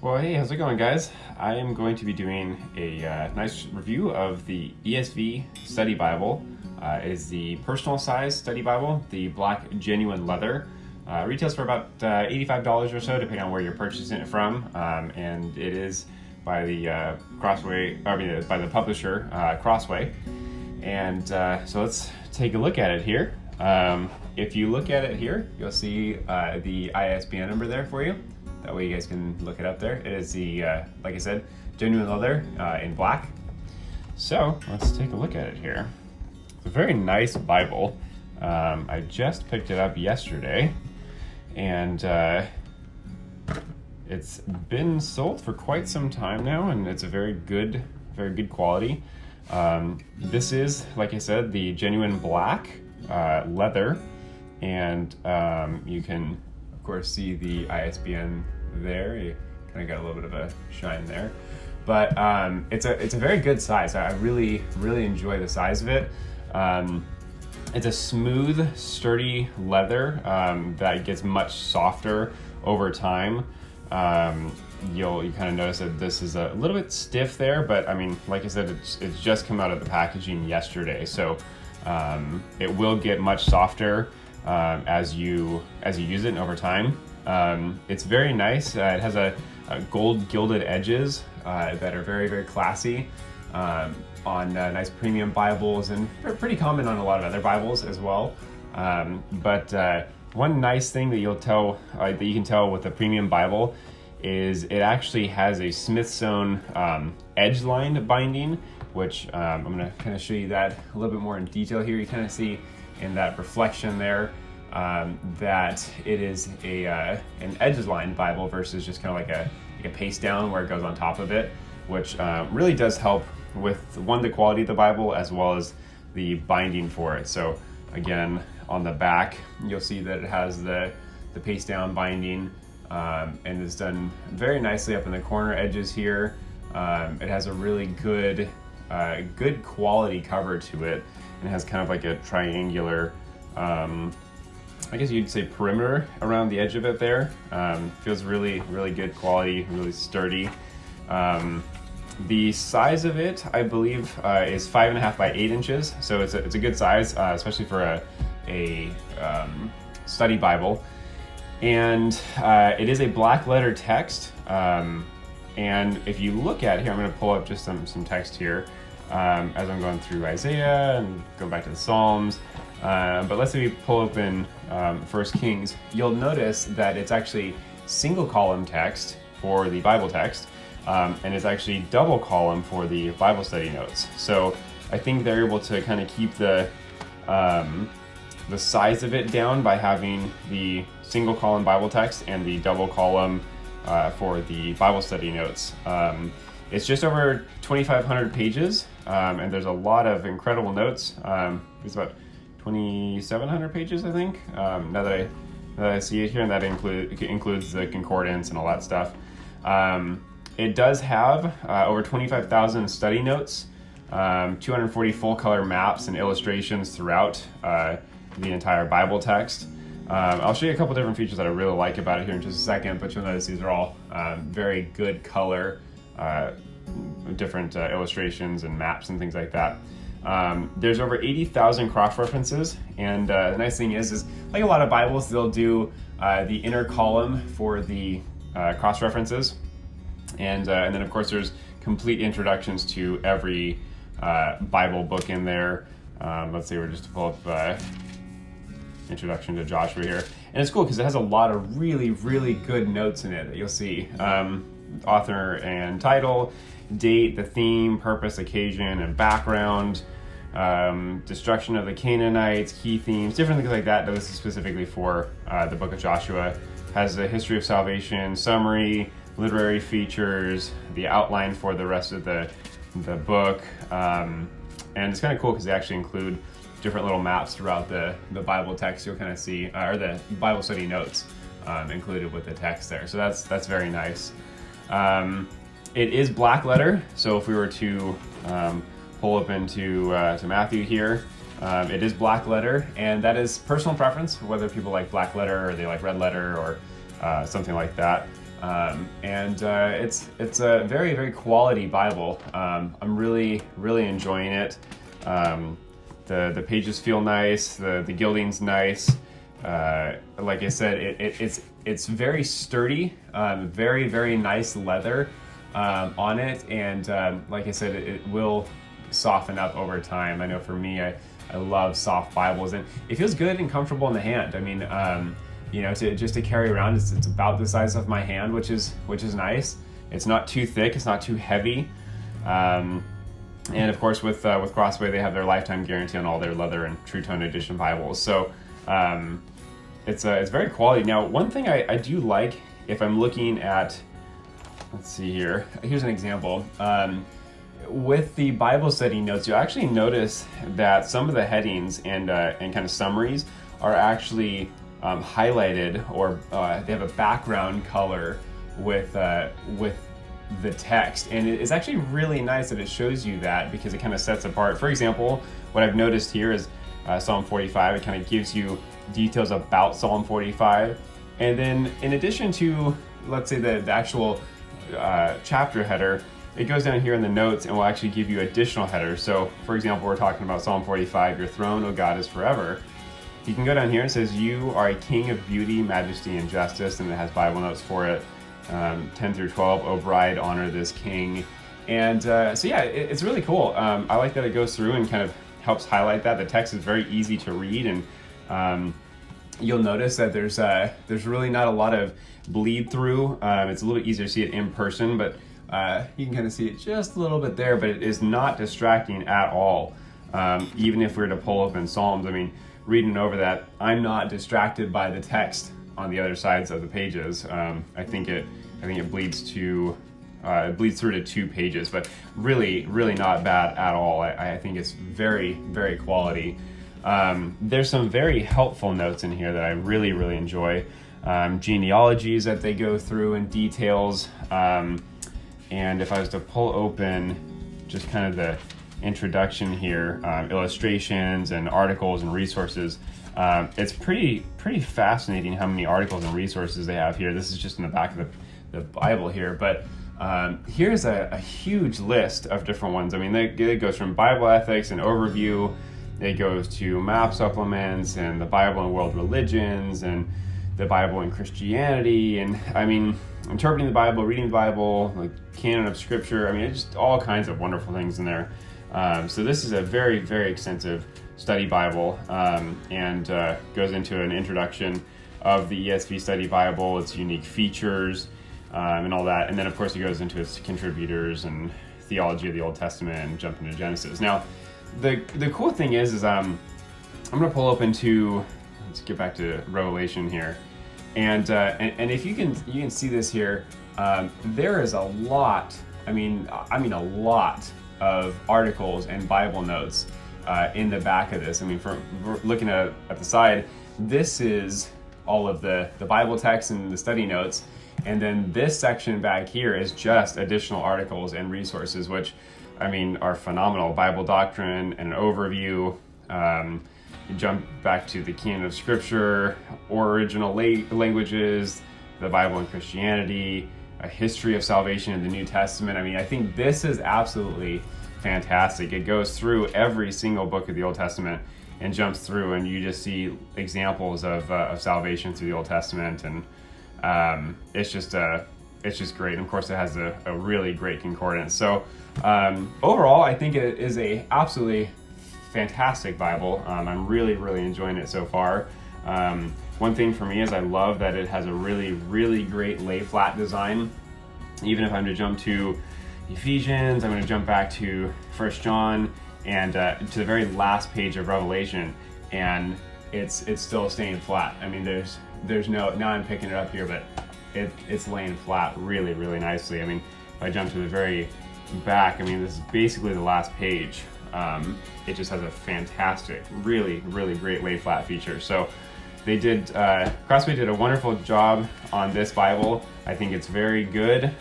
Well, hey, how's it going, guys? I am going to be doing a nice review of the ESV Study Bible. It is the personal size study Bible, the black genuine leather. Retails for about $85 or so, depending on where you're purchasing it from, and it is by the by the publisher Crossway. And so let's take a look at it here. If you look at it here, you'll see the ISBN number there for you. That way you guys can look it up there. It is the, like I said, genuine leather in black. So let's take a look at it here. It's a very nice Bible. I just picked it up yesterday, and it's been sold for quite some time now, and it's a very good quality. This is, like I said, the genuine black leather, and you can of course see the ISBN there. You kind of got a little bit of a shine there, but it's a very good size. I really enjoy the size of it. It's a smooth, sturdy leather that gets much softer over time. You kind of notice that this is a little bit stiff there, but I mean, like I said, it's just come out of the packaging yesterday, so it will get much softer as you use it over time. It's very nice. It has a gold gilded edges that are very classy on nice premium Bibles, and pretty common on a lot of other Bibles as well. But one nice thing that you can tell with a premium Bible is it actually has a Smithsonian edge-lined binding, which I'm going to kind of show you that a little bit more in detail here. You kind of see in that reflection there that it is an edge-lined Bible versus just kind of like a paste down where it goes on top of it, which really does help with the quality of the Bible as well as the binding for it. So again, on the back you'll see that it has the paste down binding, and it's done very nicely up in the corner edges here. It has a really good quality cover to it, and it has kind of like a triangular, I guess you'd say, perimeter around the edge of it there. Feels really good quality, really sturdy. The size of it, I believe, is 5.5 by 8 inches, so it's a good size, especially for a study Bible. And it is a black letter text, and if you look at it here, I'm going to pull up just some text here as I'm going through Isaiah and go back to the Psalms. But let's say we pull open 1 Kings, you'll notice that it's actually single column text for the Bible text, and it's actually double column for the Bible study notes. So I think they're able to kind of keep the size of it down by having the single column Bible text and the double column for the Bible study notes. It's just over 2,500 pages, and there's a lot of incredible notes. It's about 2,700 pages, I think, now that I see it here, and that includes the concordance and all that stuff. It does have over 25,000 study notes, 240 full-color maps and illustrations throughout the entire Bible text. I'll show you a couple different features that I really like about it here in just a second, but you'll notice these are all very good color, different illustrations and maps and things like that. There's over 80,000 cross-references, and the nice thing is like a lot of Bibles, they'll do the inner column for the cross-references, and then of course there's complete introductions to every Bible book in there. Let's say we're just to pull up Introduction to Joshua here, and it's cool because it has a lot of really good notes in it that you'll see. Author and title, date, the theme, purpose, occasion, and background, destruction of the Canaanites, key themes, different things like that. This is specifically for the book of Joshua. Has the history of salvation, summary, literary features, the outline for the rest of the book, and it's kind of cool because they actually include different little maps throughout the Bible text. You'll kind of see, or the Bible study notes included with the text there. So that's very nice. It is black letter, so if we were to pull up into to Matthew here, it is black letter, and that is personal preference, whether people like black letter or they like red letter or something like that. It's a very, very quality Bible. I'm really, really enjoying it. The pages feel nice. The gilding's nice. Like I said, it's very sturdy. Very, very nice leather on it, and like I said, it will soften up over time. I know for me, I love soft Bibles, and it feels good and comfortable in the hand. I mean, to carry around, it's about the size of my hand, which is nice. It's not too thick, it's not too heavy, and of course with Crossway, they have their lifetime guarantee on all their leather and True Tone edition Bibles. So it's very quality. Now, one thing I do like, if I'm looking at, let's see here. Here's an example. With the Bible study notes, you'll actually notice that some of the headings and kind of summaries are actually highlighted, or they have a background color with the text, and it's actually really nice that it shows you that, because it kind of sets apart. For example, what I've noticed here is Psalm 45. It kind of gives you details about Psalm 45, and then in addition to, let's say, the actual chapter header, it goes down here in the notes and will actually give you additional headers. So, for example, we're talking about Psalm 45, your throne, O God, is forever. You can go down here and it says, you are a king of beauty, majesty, and justice, and it has Bible notes for it. 10 through 12, O bride, honor this king. And so yeah, it's really cool. I like that it goes through and kind of helps highlight that. The text is very easy to read, and you'll notice that there's really not a lot of bleed through. It's a little bit easier to see it in person, but you can kind of see it just a little bit there, but it is not distracting at all. Even if we were to pull open Psalms, I mean, reading over that, I'm not distracted by the text on the other sides of the pages. I think it bleeds through to 2 pages, but really, really not bad at all. I think it's very, very quality. There's some very helpful notes in here that I really, really enjoy. Genealogies that they go through and details. And if I was to pull open just kind of the introduction here, illustrations and articles and resources, it's pretty fascinating how many articles and resources they have here. This is just in the back of the Bible here, but here's a huge list of different ones. I mean, it goes from Bible ethics and overview, it goes to map supplements and the Bible and world religions and the Bible and Christianity, and I mean, interpreting the Bible, reading the Bible, like canon of scripture. I mean, it's just all kinds of wonderful things in there. So this is a very, very extensive study Bible, and goes into an introduction of the ESV study Bible, its unique features, and all that. And then of course it goes into its contributors and theology of the Old Testament and jump into Genesis. Now, the cool thing is I'm going to pull open to, let's get back to Revelation here. And if you can see this here, there is a lot, I mean a lot of articles and Bible notes in the back of this. I mean, from looking at the side, this is all of the Bible text and the study notes, and then this section back here is just additional articles and resources, which I mean are phenomenal. Bible doctrine and an overview. You jump back to the canon of scripture, original languages, the Bible and Christianity, a history of salvation in the New Testament. I mean, I think this is absolutely fantastic. It goes through every single book of the Old Testament and jumps through, and you just see examples of salvation through the Old Testament, and it's just great. And of course, it has a really great concordance. So overall, I think it is a absolutely fantastic Bible. I'm really, really enjoying it so far. One thing for me is I love that it has a really, really great lay flat design. Even if I'm to jump to Ephesians, I'm going to jump back to 1 John and to the very last page of Revelation, and it's still staying flat. I mean, there's no, now I'm picking it up here, but it's laying flat really, really nicely. I mean, if I jump to the very back, I mean, this is basically the last page. It just has a fantastic, really, really great lay flat feature. So they did, Crossway did a wonderful job on this Bible. I think it's very good.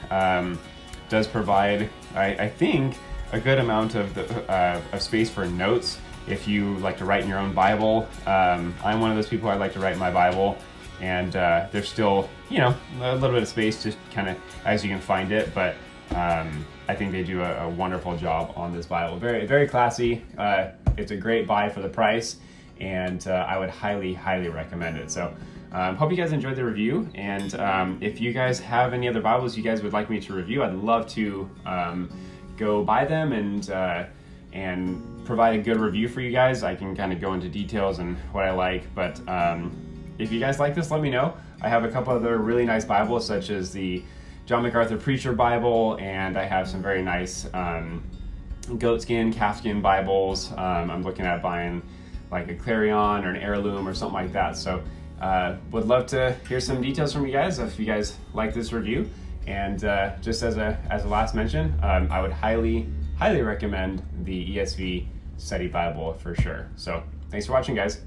Does provide, I think, a good amount of space for notes if you like to write in your own Bible. I'm one of those people, I like to write in my Bible, and there's still, you know, a little bit of space just kind of as you can find it, but I think they do a wonderful job on this Bible. Very, very classy. It's a great buy for the price, and I would highly, highly recommend it. So hope you guys enjoyed the review, and if you guys have any other Bibles you guys would like me to review, I'd love to go buy them and provide a good review for you guys. I can kind of go into details and what I like, but if you guys like this, let me know. I have a couple other really nice Bibles, such as the John MacArthur Preacher Bible, and I have some very nice goatskin, calfskin Bibles. I'm looking at buying like a Clarion or an Heirloom or something like that. So would love to hear some details from you guys if you guys like this review. And just as a last mention, I would highly recommend the ESV Study Bible for sure. So thanks for watching, guys.